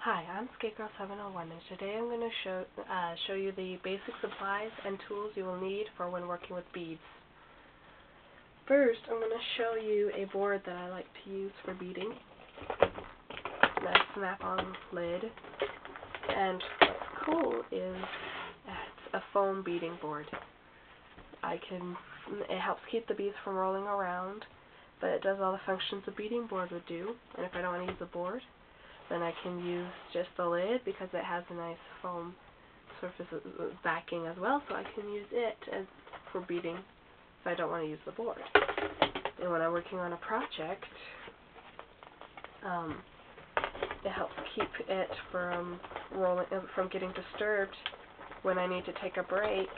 Hi, I'm Skategirl701, and today I'm going to show you the basic supplies and tools you will need for when working with beads. First, I'm going to show you a board that I like to use for beading. Nice snap-on lid, and what's cool is it's a foam beading board. It helps keep the beads from rolling around, but it does all the functions a beading board would do. And if I don't want to use a board, then I can use just the lid because it has a nice foam surface backing as well, so I can use it for beading if I don't want to use the board. And when I'm working on a project, it helps keep it from getting disturbed when I need to take a break.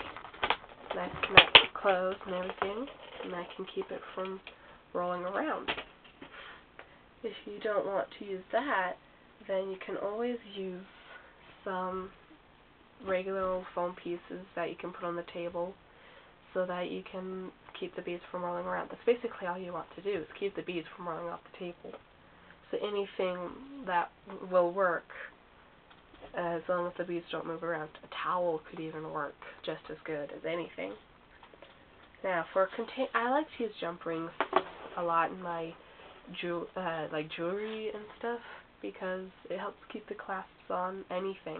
Nice connect closed and everything, and I can keep it from rolling around. If you don't want to use that, then you can always use some regular old foam pieces that you can put on the table so that you can keep the beads from rolling around. That's basically all you want to do, is keep the beads from rolling off the table. So anything that will work as long as the beads don't move around. A towel could even work just as good as anything. Now, I like to use jump rings a lot in my jewelry and stuff, because it helps keep the clasps on anything.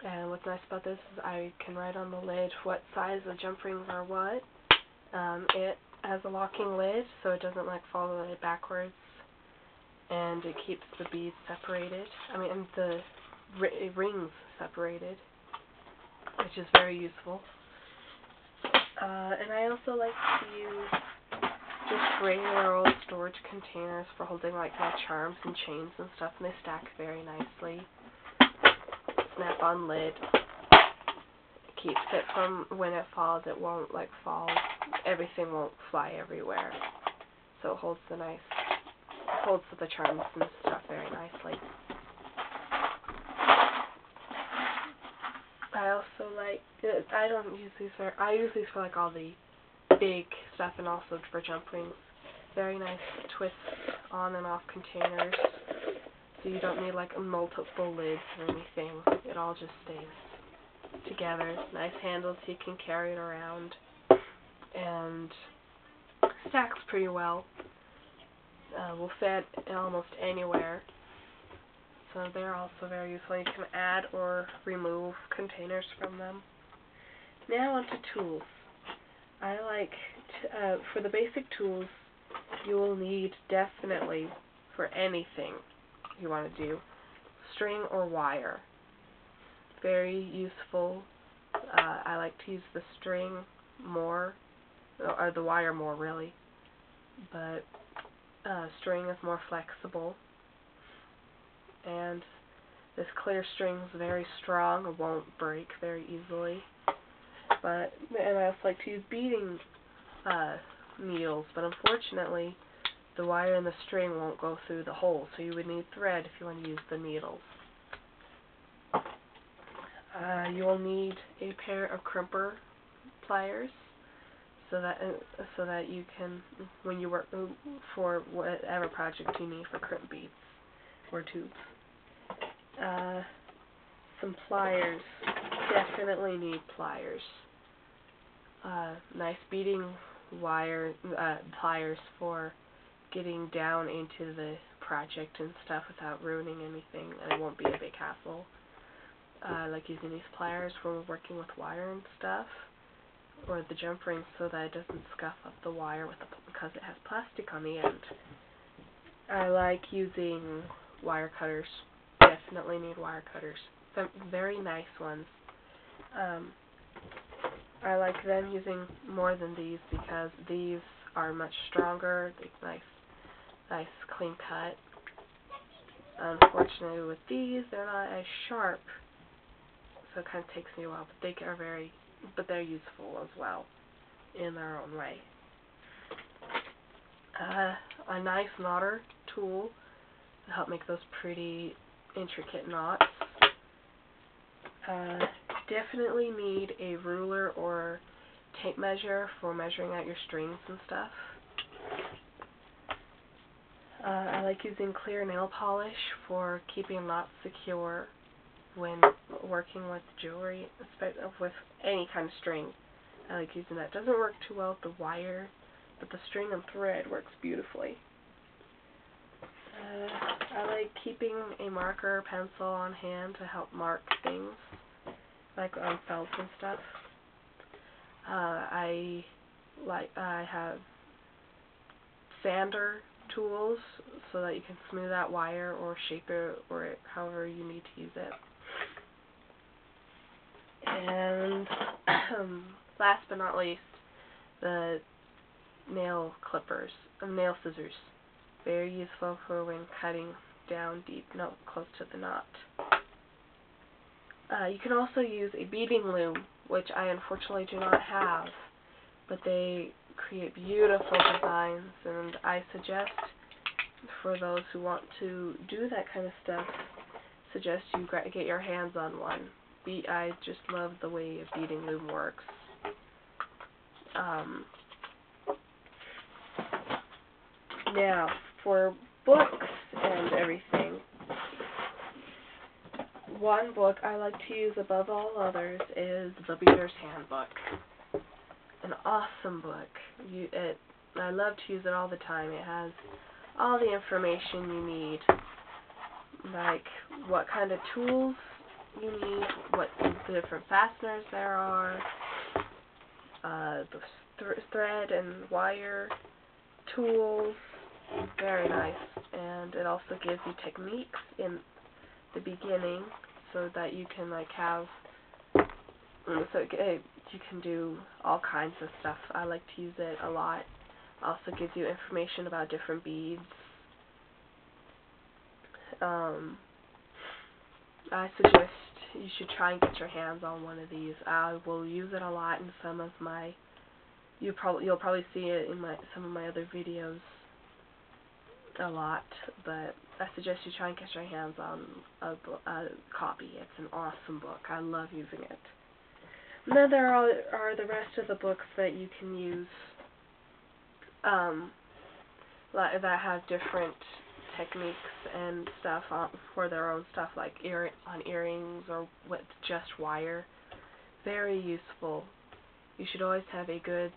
And what's nice about this is I can write on the lid what size the jump rings are what. It has a locking lid, so it doesn't fall the lid backwards, and it keeps the beads separated. And the rings separated, which is very useful. And I also like to use just regular old storage containers for holding my charms and chains and stuff, and they stack very nicely. Snap-on lid keeps it from, when it falls, it won't fall. Everything won't fly everywhere. So it holds the charms and stuff very nicely. I also I don't use these I use these for all the big stuff, and also for jump rings. Very nice twist on and off containers, so you don't need multiple lids or anything. It all just stays together. Nice handles so you can carry it around, and stacks pretty well. Will fit almost anywhere. So they're also very useful. You can add or remove containers from them. Now onto tools. I like for the basic tools, you will need definitely, for anything you want to do, string or wire. Very useful. I like to use the string more, or the wire more really, but string is more flexible. And this clear string is very strong, it won't break very easily. And I also like to use beading needles, but unfortunately the wire and the string won't go through the hole, so you would need thread if you want to use the needles. You will need a pair of crimper pliers so that you can, when you work for whatever project you need for crimp beads or tubes. Some pliers. Definitely need pliers. Nice beading pliers for getting down into the project and stuff without ruining anything, and it won't be a big hassle. I like using these pliers when we're working with wire and stuff, or the jump rings, so that it doesn't scuff up the wire because it has plastic on the end. I like using wire cutters. Definitely need wire cutters. Some very nice ones. I like them using more than these because these are much stronger. They're nice clean cut. Unfortunately with these, they're not as sharp, so it kind of takes me a while, but they're useful as well in their own way. A nice knotter tool to help make those pretty intricate knots. Definitely need a ruler or tape measure for measuring out your strings and stuff. I like using clear nail polish for keeping knots secure when working with jewelry, with any kind of string. I like using that. It doesn't work too well with the wire, but the string and thread works beautifully. I like keeping a marker or pencil on hand to help mark things, like on felt and stuff. I have sander tools so that you can smooth out wire or shape it or however you need to use it. And last but not least, the nail clippers, nail scissors. Very useful for when cutting down deep, close to the knot. You can also use a beading loom, which I unfortunately do not have, but they create beautiful designs, and I suggest for those who want to do that kind of stuff, suggest you get your hands on one. I just love the way a beading loom works. Now, for books and everything, one book I like to use above all others is The Beader's Handbook. An awesome book. I love to use it all the time. It has all the information you need, like what kind of tools you need, what the different fasteners there are, the thread and wire, tools. Very nice. And it also gives you techniques in the beginning so that you can have you can do all kinds of stuff. I like to use it a lot. Also gives you information about different beads. I suggest you should try and get your hands on one of these. I will use it a lot in some of my. You'll probably see it in some of my other videos a lot, but I suggest you try and get your hands on a copy. It's an awesome book. I love using it. And then there are the rest of the books that you can use that have different techniques and stuff for their own stuff, like on earrings or with just wire. Very useful. You should always have a good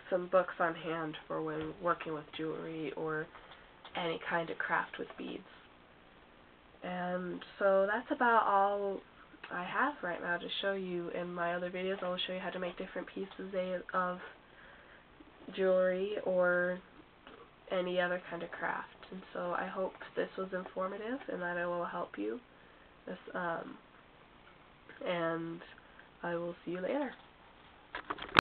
some books on hand for when working with jewelry or any kind of craft with beads. And so that's about all I have right now to show you. In my other videos, I will show you how to make different pieces of jewelry or any other kind of craft. And so I hope this was informative and that it will help you. And I will see you later.